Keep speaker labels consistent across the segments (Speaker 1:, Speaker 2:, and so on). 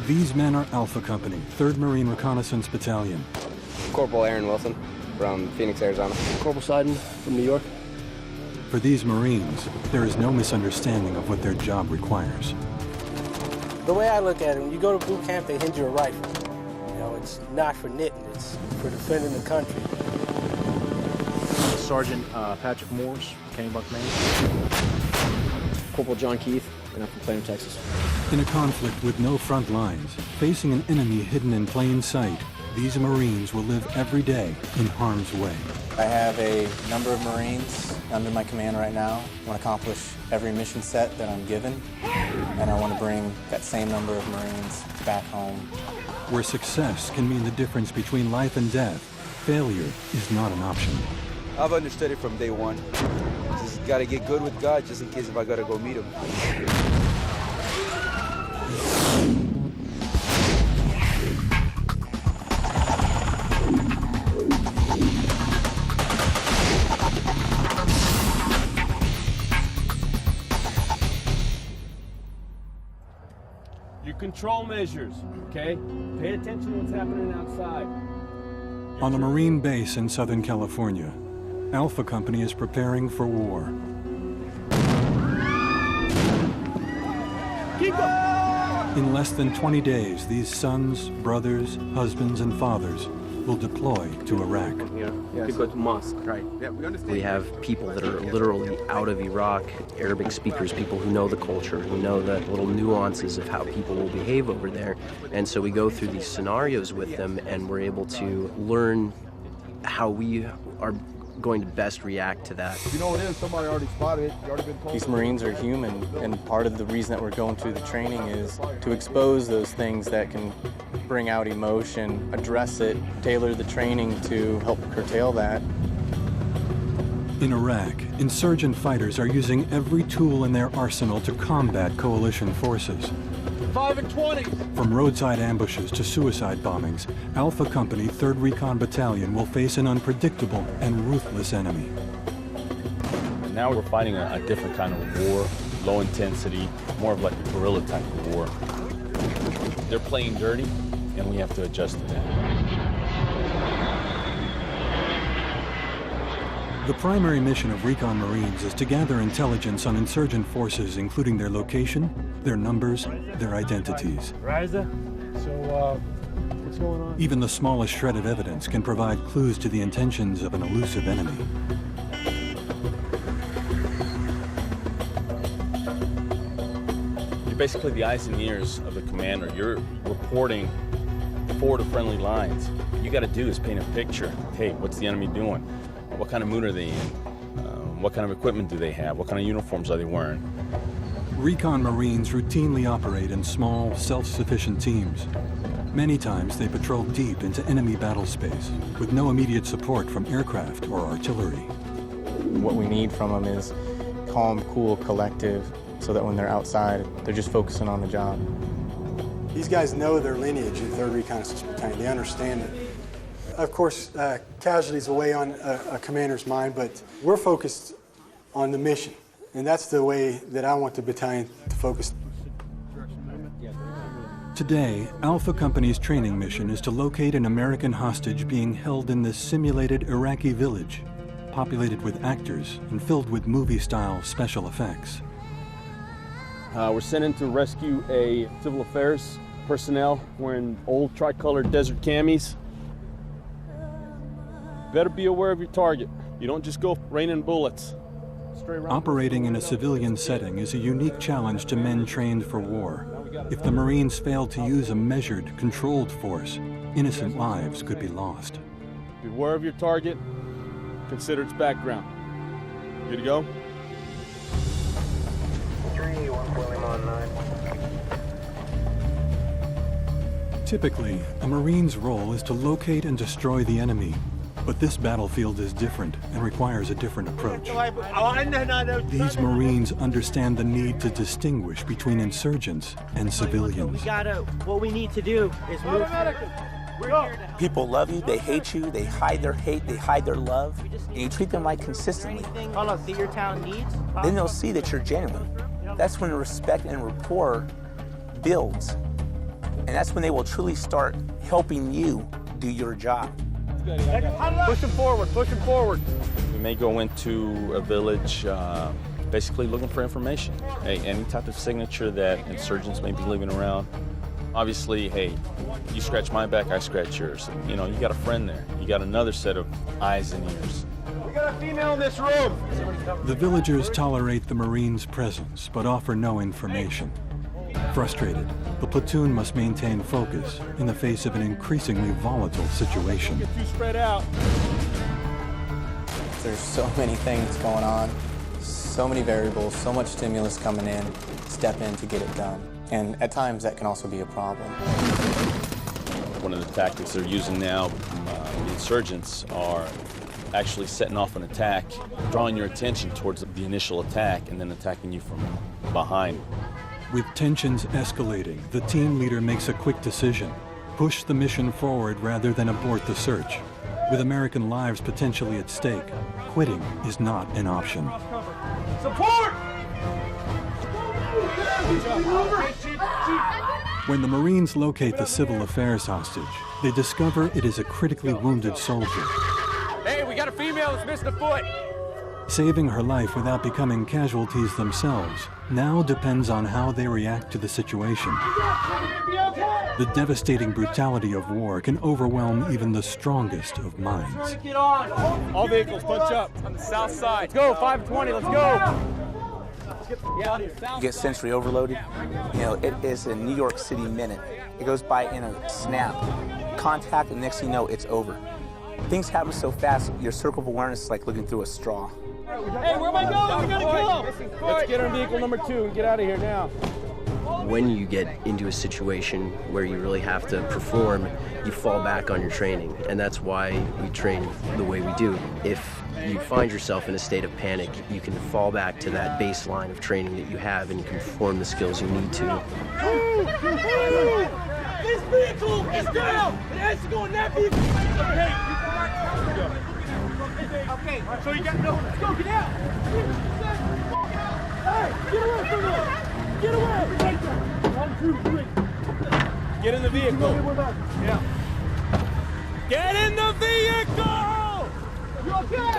Speaker 1: These men are Alpha Company, 3rd Marine Reconnaissance Battalion.
Speaker 2: Corporal Aaron Wilson from Phoenix, Arizona.
Speaker 3: Corporal Sezone from New York.
Speaker 1: For these Marines, there is no misunderstanding of what their job requires.
Speaker 4: The way I look at it, when you go to boot camp, they hand you a rifle. You know, it's not for knitting, it's for defending the country.
Speaker 3: Sergeant Patrick Morse, Kennebuck, Maine. Corporal John Keith, and I'm from Plano, Texas.
Speaker 1: In a conflict with no front lines, facing an enemy hidden in plain sight, these Marines will live every day in harm's way.
Speaker 5: I have a number of Marines under my command right now. I want to accomplish every mission set that I'm given, and I want to bring that same number of Marines back home.
Speaker 1: Where success can mean the difference between life and death, failure is not an option.
Speaker 6: I've understood it from day one. Just got to get good with God just in case if I got to go meet him.
Speaker 7: Your control measures, okay? Pay attention to what's happening outside.
Speaker 1: On a Marine base in Southern California, Alpha Company is preparing for war.
Speaker 7: Keep up!
Speaker 1: In less than 20 days, these sons, brothers, husbands, and fathers will deploy to Iraq.
Speaker 3: To go to mosque.
Speaker 5: Right. Yeah, we understand.
Speaker 8: We have people that are literally out of Iraq, Arabic speakers, people who know the culture, who know the little nuances of how people will behave over there. And so we go through these scenarios with them, and we're able to learn how we are going to best react to that.
Speaker 9: You know what it is, somebody already spotted it, you already been told.
Speaker 5: These Marines are human, and part of the reason that we're going through the training is to expose those things that can bring out emotion, address it, tailor the training to help curtail that.
Speaker 1: In Iraq, insurgent fighters are using every tool in their arsenal to combat coalition forces.
Speaker 7: 5 and 20.
Speaker 1: From roadside ambushes to suicide bombings, Alpha Company 3rd Recon Battalion will face an unpredictable and ruthless enemy.
Speaker 7: Now we're fighting a different kind of war, low intensity, more of like a guerrilla type of war. They're playing dirty, and we have to adjust to that.
Speaker 1: The primary mission of Recon Marines is to gather intelligence on insurgent forces, including their location, their numbers, their identities.
Speaker 7: Riza, so what's going on?
Speaker 1: Even the smallest shred of evidence can provide clues to the intentions of an elusive enemy.
Speaker 7: You're basically the eyes and ears of the commander. You're reporting forward of friendly lines. What you got to do is paint a picture. Hey, what's the enemy doing? What kind of mood are they in? What kind of equipment do they have? What kind of uniforms are they wearing?
Speaker 1: Recon Marines routinely operate in small, self-sufficient teams. Many times they patrol deep into enemy battle space with no immediate support from aircraft or artillery.
Speaker 5: What we need from them is calm, cool, collective, so that when they're outside, they're just focusing on the job.
Speaker 10: These guys know their lineage in 3rd Reconnaissance Battalion. They understand it. Of course, casualties weigh on a commander's mind, but we're focused on the mission, and that's the way that I want the battalion to focus.
Speaker 1: Today, Alpha Company's training mission is to locate an American hostage being held in this simulated Iraqi village, populated with actors and filled with movie-style special effects.
Speaker 7: We're sent in to rescue a civil affairs personnel wearing old tricolored desert camis. Better be aware of your target. You don't just go raining bullets.
Speaker 1: Operating in a civilian setting is a unique challenge to men trained for war. If the Marines fail to use a measured, controlled force, innocent lives could be lost.
Speaker 7: Beware of your target. Consider its background. Good to go?
Speaker 5: 3-1-9.
Speaker 1: Typically, a Marine's role is to locate and destroy the enemy. But this battlefield is different and requires a different approach. These Marines understand the need to distinguish between insurgents and civilians.
Speaker 11: What we need to do is move.
Speaker 12: People love you, they hate you, they hide their hate, they hide their love, and you treat them like consistently.
Speaker 11: See your town needs.
Speaker 12: Then they'll see that you're genuine. That's when respect and rapport builds. And that's when they will truly start helping you do your job.
Speaker 3: Push them forward, push them forward.
Speaker 7: We may go into a village basically looking for information. Hey, any type of signature that insurgents may be leaving around. Obviously, hey, you scratch my back, I scratch yours. You know, you got a friend there. You got another set of eyes and ears.
Speaker 3: We got a female in this room.
Speaker 1: The villagers tolerate the Marines' presence, but offer no information. Frustrated, the platoon must maintain focus in the face of an increasingly volatile situation.
Speaker 3: Get you spread out.
Speaker 5: There's so many things going on, so many variables, so much stimulus coming in, step in to get it done. And at times that can also be a problem.
Speaker 7: One of the tactics they're using now, the insurgents, are actually setting off an attack, drawing your attention towards the initial attack, and then attacking you from behind.
Speaker 1: With tensions escalating, the team leader makes a quick decision: push the mission forward rather than abort the search. With American lives potentially at stake, quitting is not an option.
Speaker 3: Support!
Speaker 1: When the Marines locate the civil affairs hostage, they discover it is a critically wounded soldier.
Speaker 3: Hey, we got a female that's missing a foot.
Speaker 1: Saving her life without becoming casualties themselves now depends on how they react to the situation. The devastating brutality of war can overwhelm even the strongest of minds.
Speaker 3: Get on. All vehicles, punch up. On the south side. Let's go, 520, let's go.
Speaker 12: You get sensory overloaded. You know, it is a New York City minute. It goes by in a snap. Contact, and next thing you know, it's over. Things happen so fast, your circle of awareness is like looking through a straw.
Speaker 3: Hey, where am I going? We gotta go! Let's get on vehicle number 2 and get out of here now.
Speaker 8: When you get into a situation where you really have to perform, you fall back on your training, and that's why we train the way we do. If you find yourself in a state of panic, you can fall back to that baseline of training that you have, and you can perform the skills you need to.
Speaker 3: This vehicle is down! It has to go in that vehicle! Okay, so you got no. Let's go, get out! Hey, get away from me! Get away! 1, 2, 3. Get in the vehicle. Yeah. Get in the vehicle! You okay?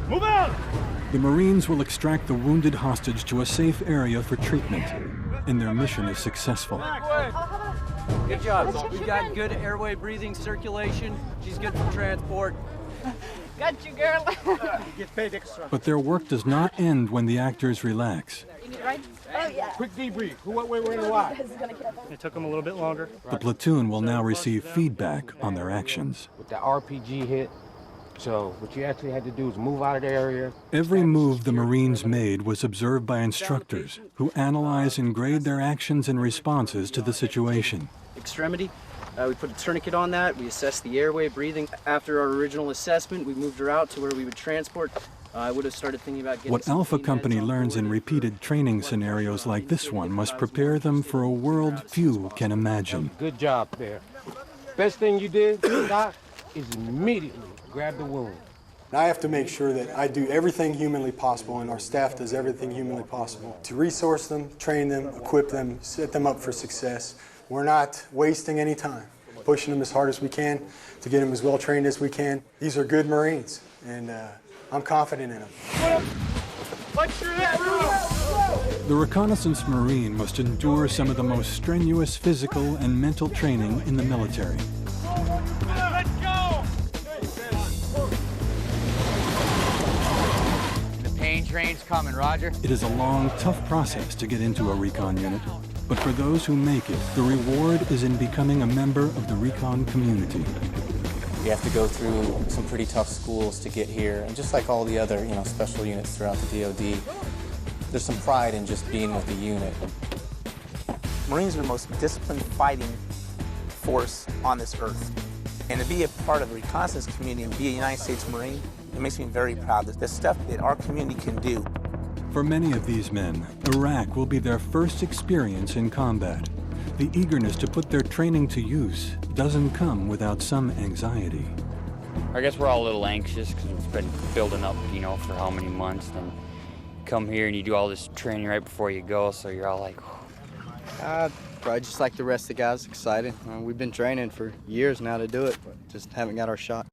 Speaker 3: Move out!
Speaker 1: The Marines will extract the wounded hostage to a safe area for treatment, and their mission is successful.
Speaker 13: Good job. We've got good airway breathing circulation. She's good for transport.
Speaker 14: Got you, girl.
Speaker 3: Get paid extra.
Speaker 1: But their work does not end when the actors relax.
Speaker 14: Oh, yeah.
Speaker 3: Quick debrief. Who, what, where, and why?
Speaker 13: It took them a little bit longer.
Speaker 1: The platoon will now receive feedback on their actions.
Speaker 15: With the RPG hit, so what you actually had to do is move out of the area.
Speaker 1: Every move the Marines made was observed by instructors who analyze and grade their actions and responses to the situation.
Speaker 13: Extremity. We put a tourniquet on that. We assessed the airway breathing. After our original assessment, we moved her out to where we would transport. I would have started thinking about getting
Speaker 1: What Alpha Company learns in repeated training scenarios like this one must prepare them for a world few can imagine.
Speaker 15: Good job there. Best thing you did, Doc, is immediately grab the wound.
Speaker 10: I have to make sure that I do everything humanly possible, and our staff does everything humanly possible to resource them, train them, equip them, set them up for success. We're not wasting any time, pushing them as hard as we can to get them as well trained as we can. These are good Marines, and I'm confident in them.
Speaker 1: The Reconnaissance Marine must endure some of the most strenuous physical and mental training in the military.
Speaker 3: Let's go!
Speaker 16: The pain train's coming, Roger.
Speaker 1: It is a long, tough process to get into a recon unit, but for those who make it, the reward is in becoming a member of the recon community.
Speaker 5: You have to go through some pretty tough schools to get here, and just like all the other, special units throughout the DoD, there's some pride in just being with the unit.
Speaker 12: Marines are the most disciplined fighting force on this earth. And to be a part of the reconnaissance community and be a United States Marine, it makes me very proud. The stuff that our community can do.
Speaker 1: For many of these men, Iraq will be their first experience in combat. The eagerness to put their training to use doesn't come without some anxiety.
Speaker 17: I guess we're all a little anxious because it's been building up, for how many months. And come here and you do all this training right before you go, so you're all like,
Speaker 18: Probably just like the rest of the guys, excited. We've been training for years now to do it, but just haven't got our shot.